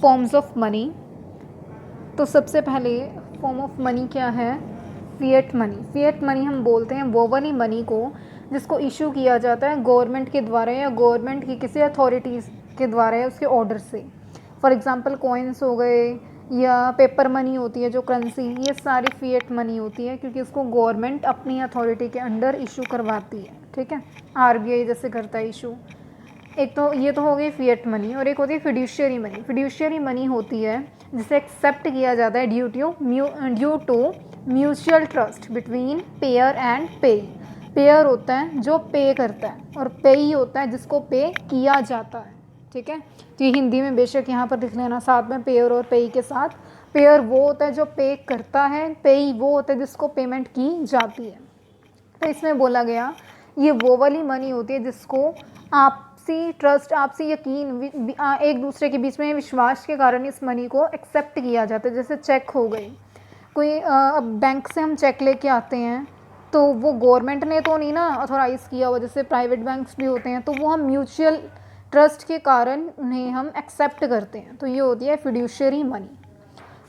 Forms of money. तो सबसे पहले फॉर्म ऑफ मनी क्या है? Fiat money. फिएट मनी हम बोलते हैं वो वाली मनी को जिसको इशू किया जाता है गवर्नमेंट के द्वारा या गवर्नमेंट की किसी अथॉरिटीज़ के द्वारा या उसके ऑर्डर से। फॉर एग्जांपल कॉइन्स हो गए या पेपर मनी होती है जो करेंसी, ये सारी फिएट मनी होती है क्योंकि इसको गवर्नमेंट अपनी अथॉरिटी के अंडर इशू करवाती है। ठीक है, आरबीआई जैसे करता है इशू। एक तो ये तो हो गई फिएट मनी, और एक होती है फिड्यूशियरी मनी। फिड्यूशियरी मनी होती है जिसे एक्सेप्ट किया जाता है due to mutual trust between payer and payee. Payer होता है जो पे करता है और पेई होता है जिसको पे किया जाता है। ठीक है, तो ये हिंदी में बेशक यहाँ पर लिख लेना साथ में, पेयर और पेई के साथ। पेयर वो होता है जो पे करता है, पेई वो होता है जिसको पेमेंट की जाती है। तो इसमें बोला गया ये वो वाली मनी होती है जिसको आपसी ट्रस्ट, आपसी यकीन, एक दूसरे के बीच में विश्वास के कारण इस मनी को एक्सेप्ट किया जाता है। जैसे चेक हो गई, कोई अब बैंक से हम चेक लेके आते हैं तो वो गवर्नमेंट ने तो नहीं ना ऑथोराइज़ किया हुआ, जैसे प्राइवेट बैंक्स भी होते हैं, तो वो हम म्यूचुअल ट्रस्ट के कारण उन्हें हम एक्सेप्ट करते हैं। तो ये होती है फिड्यूशियरी मनी।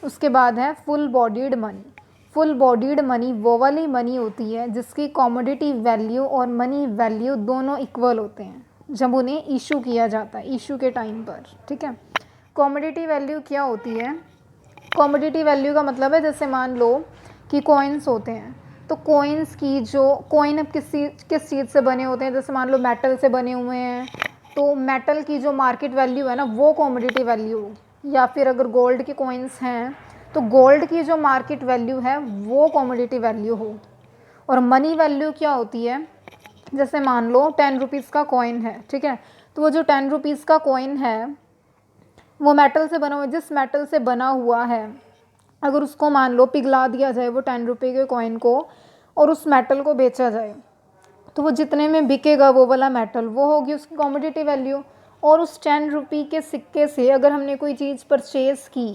उसके बाद है full bodied money. Full bodied money वो वाली मनी होती है जिसकी कमोडिटी वैल्यू और मनी वैल्यू दोनों इक्वल होते हैं जब उन्हें इशू किया जाता है, इशू के टाइम पर। ठीक है, कमोडिटी वैल्यू क्या होती है? कमोडिटी वैल्यू का मतलब है जैसे मान लो कि कॉइन्स होते हैं, तो कॉइन्स की जो कॉइन अब किस चीज़ से बने होते हैं, जैसे मान लो मेटल से बने हुए हैं, तो मेटल की जो मार्केट वैल्यू है ना वो कमोडिटी वैल्यू होगी। या फिर अगर गोल्ड के कॉइन्स हैं तो गोल्ड की जो मार्केट वैल्यू है वो कमोडिटी वैल्यू होगी। और मनी वैल्यू क्या होती है? जैसे मान लो 10 रुपीज़ का कॉइन है, ठीक है, तो वो जो 10 रुपीज़ का कॉइन है वो मेटल से बना हुआ, जिस मेटल से बना हुआ है अगर उसको मान लो पिघला दिया जाए वो 10 रुपये के कॉइन को और उस मेटल को बेचा जाए, तो वो जितने में बिकेगा वो वाला मेटल वो होगी उसकी कमोडिटी वैल्यू। और उस 10 रुपये के सिक्के से अगर हमने कोई चीज़ परचेज़ की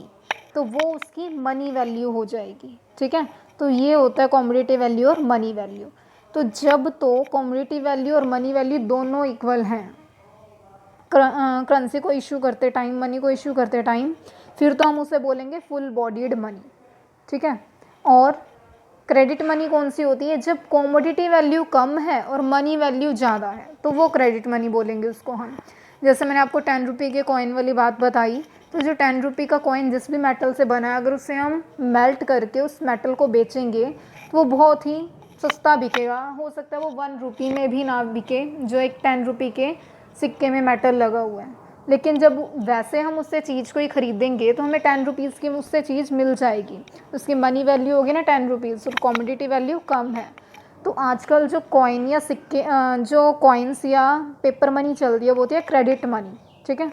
तो वो उसकी मनी वैल्यू हो जाएगी। ठीक है, तो ये होता है कमोडिटी वैल्यू और मनी वैल्यू। तो जब तो कमोडिटी वैल्यू और मनी वैल्यू दोनों इक्वल हैं करेंसी को इशू करते टाइम, मनी को इशू करते टाइम, फिर तो हम उसे बोलेंगे फुल बॉडीड मनी। ठीक है, और क्रेडिट मनी कौन सी होती है? जब कमोडिटी वैल्यू कम है और मनी वैल्यू ज़्यादा है तो वो क्रेडिट मनी बोलेंगे उसको हम। जैसे मैंने आपको 10 रुपये के कॉइन वाली बात बताई, तो जो 10 रुपये का कॉइन जिस भी मेटल से बना है अगर उसे हम मेल्ट करके उस मेटल को बेचेंगे तो वो बहुत ही सस्ता बिकेगा। हो सकता है वो 1 रुपये में भी ना बिके जो एक 10 रुपये के सिक्के में मेटल लगा हुआ है। लेकिन जब वैसे हम उससे चीज़ को ही ख़रीदेंगे तो हमें 10 रुपीज़ की उससे चीज़ मिल जाएगी, उसकी मनी वैल्यू होगी ना 10 रुपीज़, और कमोडिटी वैल्यू कम है। तो आजकल जो कॉइन या सिक्के जो कॉइन्स या पेपर मनी चल रही है वो होती है क्रेडिट मनी। ठीक है,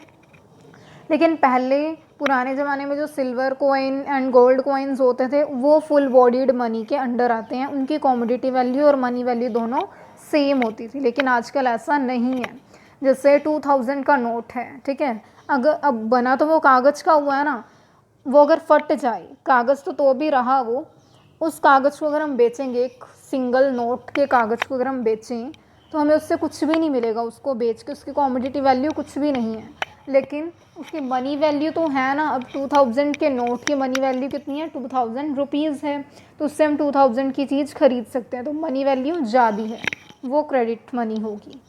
लेकिन पहले पुराने ज़माने में जो silver coin and gold coins होते थे वो फुल बॉडीड मनी के अंडर आते हैं, उनकी कमोडिटी वैल्यू और मनी वैल्यू दोनों सेम होती थी। लेकिन आजकल ऐसा नहीं है। जैसे 2000 का नोट है, ठीक है, अगर अब बना तो वो कागज़ का हुआ है ना, वो अगर फट जाए, कागज़ तो भी रहा वो, उस कागज़ को अगर हम बेचेंगे, एक सिंगल नोट के कागज़ को अगर हम बेचें तो हमें उससे कुछ भी नहीं मिलेगा, उसको बेच के उसकी कमोडिटी वैल्यू कुछ भी नहीं है। लेकिन उसकी मनी वैल्यू तो है ना। अब 2000 के नोट की मनी वैल्यू कितनी है? 2000 रुपीज़ है, तो उससे हम 2000 की चीज़ खरीद सकते हैं, तो मनी वैल्यू ज़्यादा है, वो क्रेडिट मनी होगी।